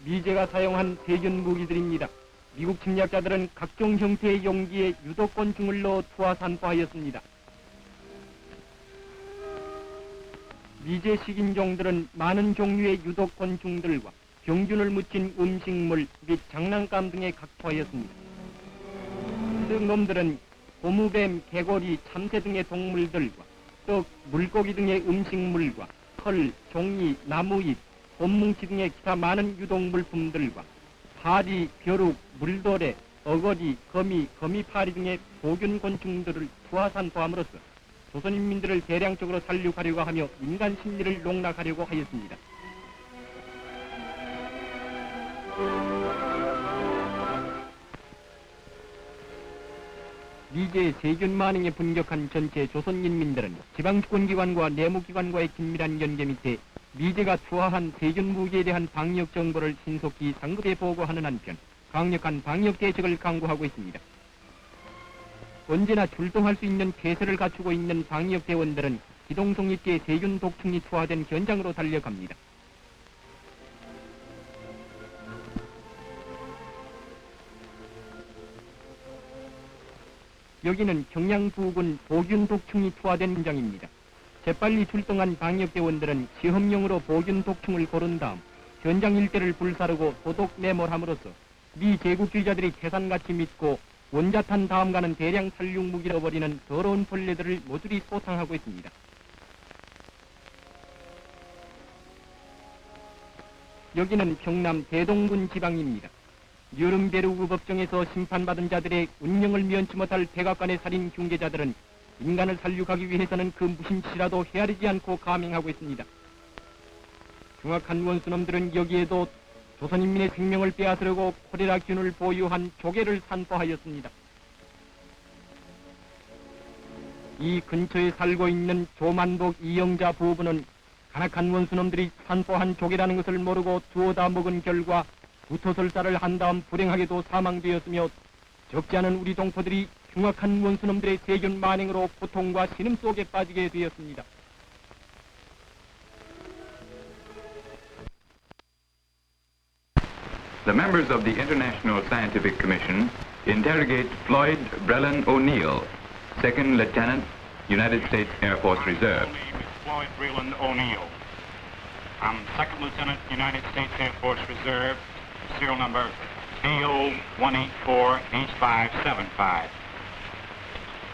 미제가 사용한 세균 무기들입니다. 미국 침략자들은 각종 형태의 용기에 유독곤충을 넣어 투하 산포하였습니다. 미제 식인종들은 많은 종류의 유독곤충들과 병균을 묻힌 음식물 및 장난감 등에 각포하였습니다. 놈들은 고무뱀, 개구리, 참새 등의 동물들과 떡, 물고기 등의 음식물과 털, 종이, 나무잎, 곰뭉치 등의 기타 많은 유독물품들과 파리, 벼룩, 물도래, 어거리, 거미, 거미파리 등의 보균곤충들을 투하 산포함으로써 조선인민들을 대량적으로 살육하려고 하며 인간 심리를 농락하려고 하였습니다. 미제의 세균 만행에 분격한 전체 조선인민들은 지방주권기관과 내무기관과의 긴밀한 연계 밑에 미제가 투하한 세균 무기에 대한 방역 정보를 신속히 상급에 보고하는 한편 강력한 방역 대책을 강구하고 있습니다. 언제나 출동할 수 있는 폐쇄를 갖추고 있는 방역 대원들은 기동성 있게 세균 독충이 투하된 현장으로 달려갑니다. 여기는 경양 부근 보균 독충이 투하된 현장입니다. 재빨리 출동한 방역대원들은 시험용으로 보균 독충을 고른 다음 현장 일대를 불사르고 소독 내몰함으로써 미 제국주의자들이 태산같이 믿고 원자탄 다음가는 대량 살육 무기로 버리는 더러운 벌레들을 모조리 소탕하고 있습니다. 여기는 평남 대동군 지방입니다. 뉘른베르크 법정에서 심판받은 자들의 운명을 면치 못할 백악관의 살인 흉계자들은 인간을 살육하기 위해서는 그 무슨 짓이라도 헤아리지 않고 감행하고 있습니다. 흉악한 원수놈들은 여기에도 조선인민의 생명을 빼앗으려고 콜레라균을 보유한 조개를 산포하였습니다. 이 근처에 살고 있는 조만복 이영자 부부는 간악한 원수놈들이 산포한 조개라는 것을 모르고 주워다 먹은 결과 구토설사를 한 다음 불행하게도 사망되었으며 적지 않은 우리 동포들이 흉악한 원수놈들의 세균 만행으로 고통과 신음 속에 빠지게 되었습니다. The members of the International Scientific Commission interrogate Floyd O'Neal, Second Lieutenant, United States Air Force Reserve. My name is Floyd O'Neal. I'm Second Lieutenant, United States Air Force Reserve, serial number AO184H575.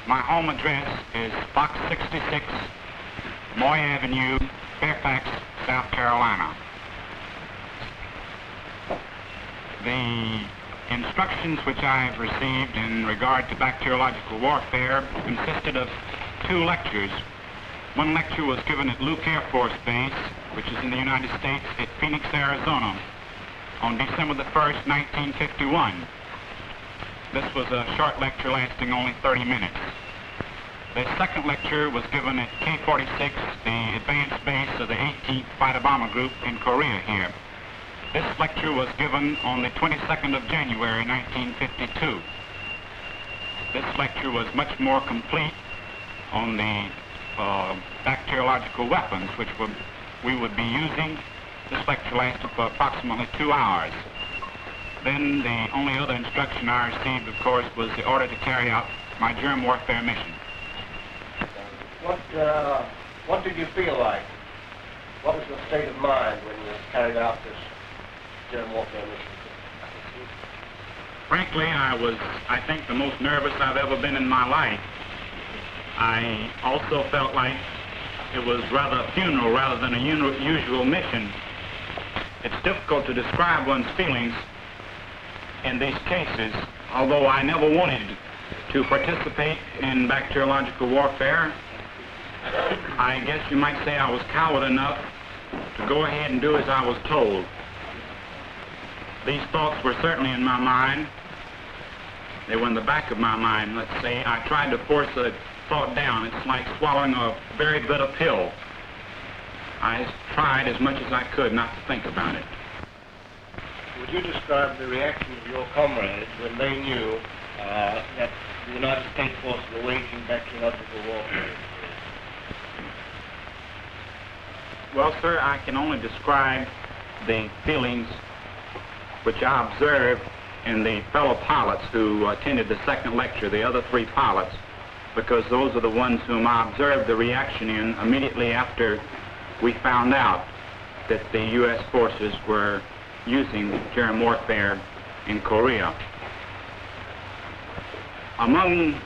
My home address is Box 66, Moy Avenue, Fairfax, South Carolina. The instructions which I've received in regard to bacteriological warfare consisted of 2 lectures. One lecture was given at Luke Air Force Base, which is in the United States, at Phoenix, Arizona, on December the 1st, 1951. This was a short lecture lasting only 30 minutes. The second lecture was given at K-46, the advanced base of the 18th Fighter Bomber Group in Korea here. This lecture was given on the 22nd of January, 1952. This lecture was much more complete on the bacteriological weapons which we would be using. This lecture lasted for approximately 2 hours. Then the only other instruction I received, of course, was the order to carry out my germ warfare mission. What did you feel like? What was your state of mind when you carried out this germ warfare mission? Frankly, I was, I think, the most nervous I've ever been in my life. I also felt like it was rather a funeral rather than a usual mission. It's difficult to describe one's feelings in these cases, although I never wanted to participate in bacteriological warfare. I guess you might say I was coward enough to go ahead and do as I was told. These thoughts were certainly in my mind. They were in the back of my mind, let's say. I tried to force a thought down. It's like swallowing a very bitter pill. I tried as much as I could not to think about it. Would you describe the reaction of your comrades when they knew that the United States forces were waging bacteriological warfare? Well, sir, I can only describe the feelings which I observed in the fellow pilots who attended the second lecture, the other 3 pilots, because those are the ones whom I observed the reaction in immediately after we found out that the U.S. forces were using germ warfare in Korea. Among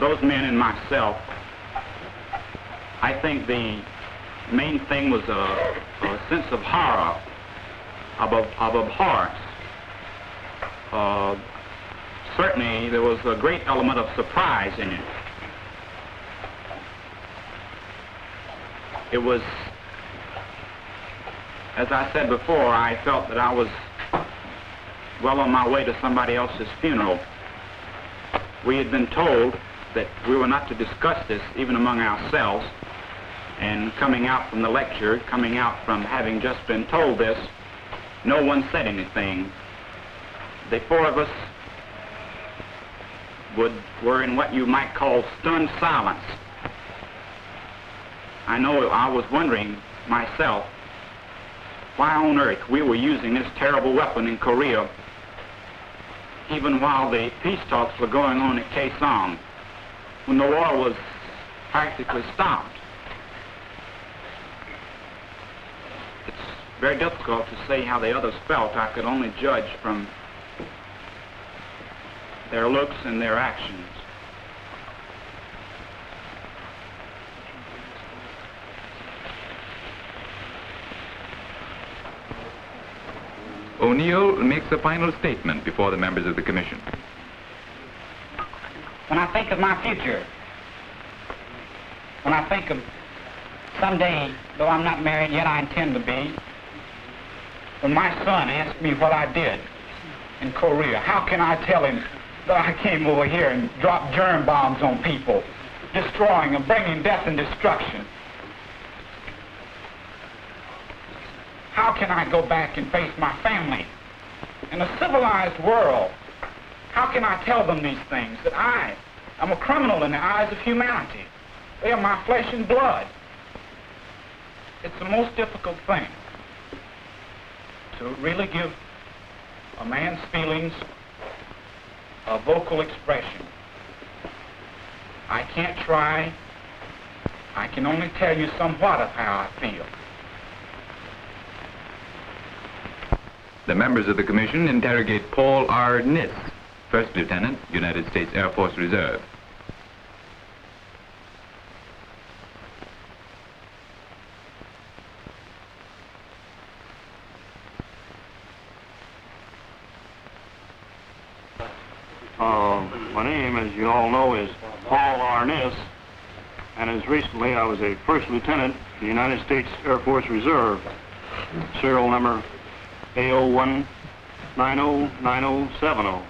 those men and myself, I think the main thing was a sense of horror, of abhorrence. Certainly there was a great element of surprise in it. It was, as I said before, I felt that I was well on my way to somebody else's funeral. We had been told that we were not to discuss this even among ourselves, and coming out from the lecture, coming out from having just been told this, no one said anything. The 4 of us were in what you might call stunned silence. I know I was wondering myself why on earth we were using this terrible weapon in Korea even while the peace talks were going on at Kaesong, when the war was practically stopped. It's very difficult to say how the others felt. I could only judge from their looks and their actions. O'Neal makes a final statement before the members of the commission. When I think of my future, when I think of someday, though I'm not married yet, I intend to be, when my son asks me what I did in Korea, how can I tell him that I came over here and dropped germ bombs on people, destroying and bringing death and destruction? How can I go back and face my family in a civilized world? How can I tell them these things, that I am a criminal in the eyes of humanity? They are my flesh and blood. It's the most difficult thing to really give a man's feelings a vocal expression. I can't try. I can only tell you somewhat of how I feel. The members of the commission interrogate Paul R. Niss, First Lieutenant, United States Air Force Reserve. My name, as you all know, is Paul R. Niss, and as recently I was a First Lieutenant in the United States Air Force Reserve, serial number A01909070.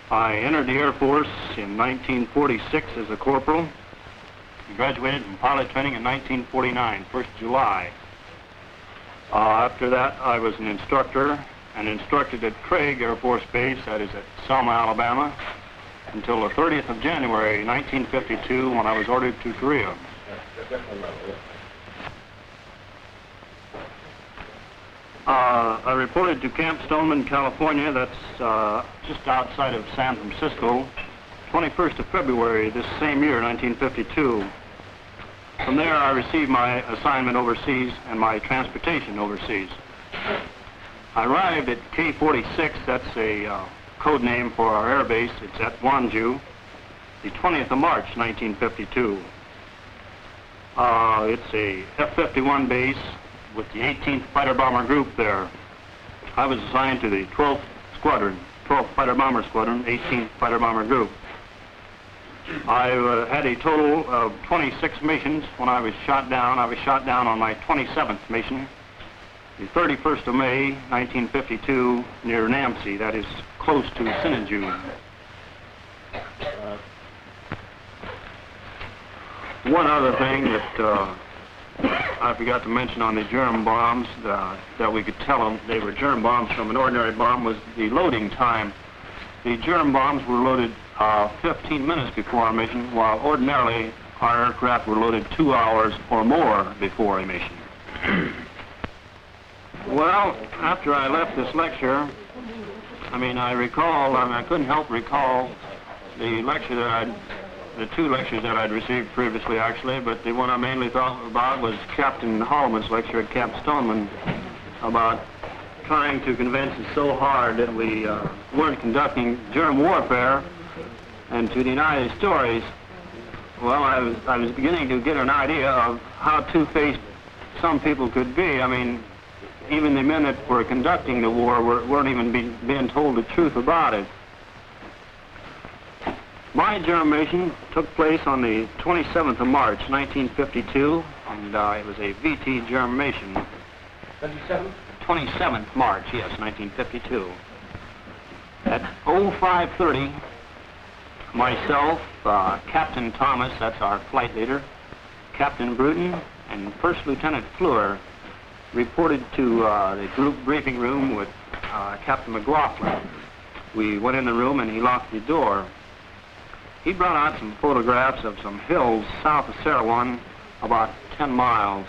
I entered the Air Force in 1946 as a corporal. Graduated from pilot training in 1949, 1st July. After that, I was an instructor and instructed at Craig Air Force Base, that is at Selma, Alabama, until the 30th of January, 1952, when I was ordered to Korea. I reported to Camp Stoneman, California, that's just outside of San Francisco, 21st of February this same year, 1952. From there, I received my assignment overseas and my transportation overseas. I arrived at K-46, that's a code name for our air base. It's at Wonju, the 20th of March, 1952. It's a F-51 base with the 18th Fighter Bomber Group there. I was assigned to the 12th Squadron, 12th Fighter Bomber Squadron, 18th Fighter Bomber Group. I had a total of 26 missions when I was shot down. I was shot down on my 27th mission, the 31st of May, 1952, near Namsi, that is close to Sinaju. One other thing that I forgot to mention on the germ bombs that we could tell them they were germ bombs from an ordinary bomb was the loading time. The germ bombs were loaded 15 minutes before our mission, while ordinarily our aircraft were loaded 2 hours or more before a mission. Well, after I left this lecture, I couldn't help recall the two lectures that I'd received previously, actually, but the one I mainly thought about was Captain Holloman's lecture at Camp Stoneman about trying to convince us so hard that we weren't conducting germ warfare and to deny the stories. Well, I was beginning to get an idea of how two-faced some people could be. I mean, even the men that were conducting the war weren't even being told the truth about it. My germination took place on the 27th of March, 1952, and it was a VT germination. 27th March, yes, 1952. At 05:30, myself, Captain Thomas, that's our flight leader, Captain Bruton, and First Lieutenant Fleur reported to the group briefing room with Captain McLaughlin. We went in the room and he locked the door. He brought out some photographs of some hills south of Sarawan, about 10 miles.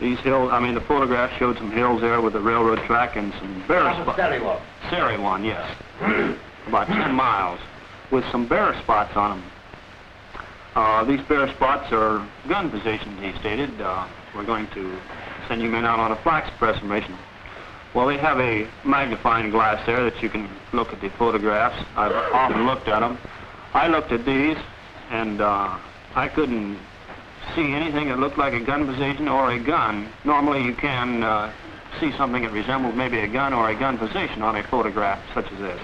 These hills, the photograph showed some hills there with a railroad track and some bare spots. Sarawan, yes. About 10 miles, with some bare spots on them. These bare spots are gun positions, he stated. We're going to send you men out on a flax press mission. Well, they have a magnifying glass there that you can look at the photographs. I've often looked at them. I looked at these, and I couldn't see anything that looked like a gun position or a gun. Normally you can see something that resembles maybe a gun or a gun position on a photograph such as this.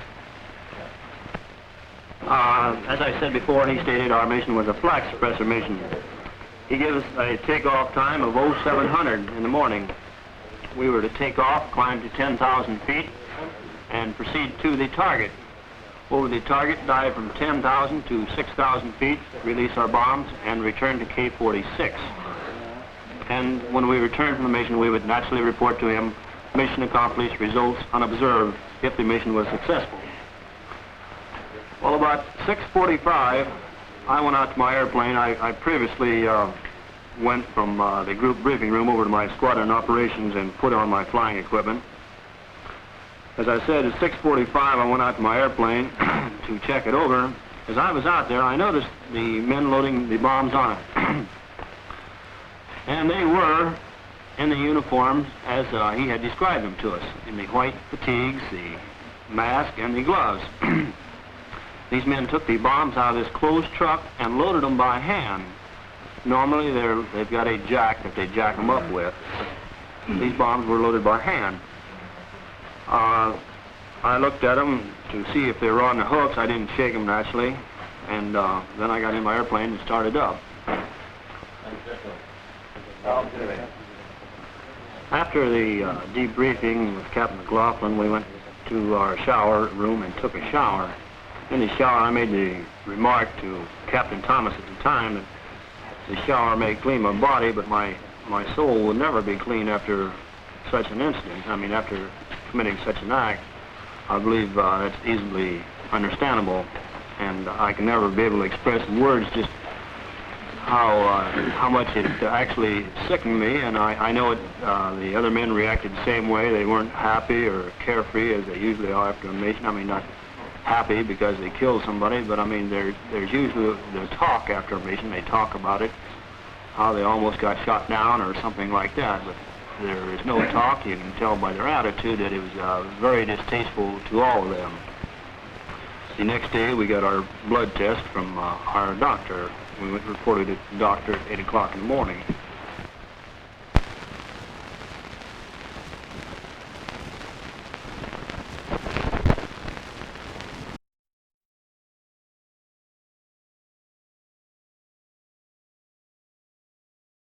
As I said before, he stated our mission was a flax suppressor mission. He gave us a takeoff time of 0700 in the morning. We were to take off, climb to 10,000 feet, and proceed to the target. Over the target, dive from 10,000 to 6,000 feet, release our bombs, and return to K-46. And when we returned from the mission, we would naturally report to him, mission accomplished, results unobserved, if the mission was successful. Well, about 6:45, I went out to my airplane. I previously went from the group briefing room over to my squadron operations and put on my flying equipment. As I said, at 6:45, I went out to my airplane to check it over. As I was out there, I noticed the men loading the bombs on it. And they were in the uniforms as he had described them to us, in the white fatigues, the mask, and the gloves. These men took the bombs out of this closed truck and loaded them by hand. Normally, they've got a jack that they jack them up with. These bombs were loaded by hand. I looked at them to see if they were on the hooks. I didn't shake them naturally, and then I got in my airplane and started up. After the debriefing with Captain McLaughlin, we went to our shower room and took a shower. In the shower, I made the remark to Captain Thomas at the time that the shower may clean my body, but my soul would never be clean after such an incident. After committing such an act. I believe that's easily understandable, and I can never be able to express in words just how much it actually sickened me, and I know the other men reacted the same way. They weren't happy or carefree as they usually are after a mission. Not happy because they killed somebody, but there's usually the talk after a mission. They talk about it, how they almost got shot down or something like that, but there is no talk. You can tell by their attitude that it was very distasteful to all of them. The next day, we got our blood test from our doctor. We went and reported it to the doctor at 8 o'clock in the morning.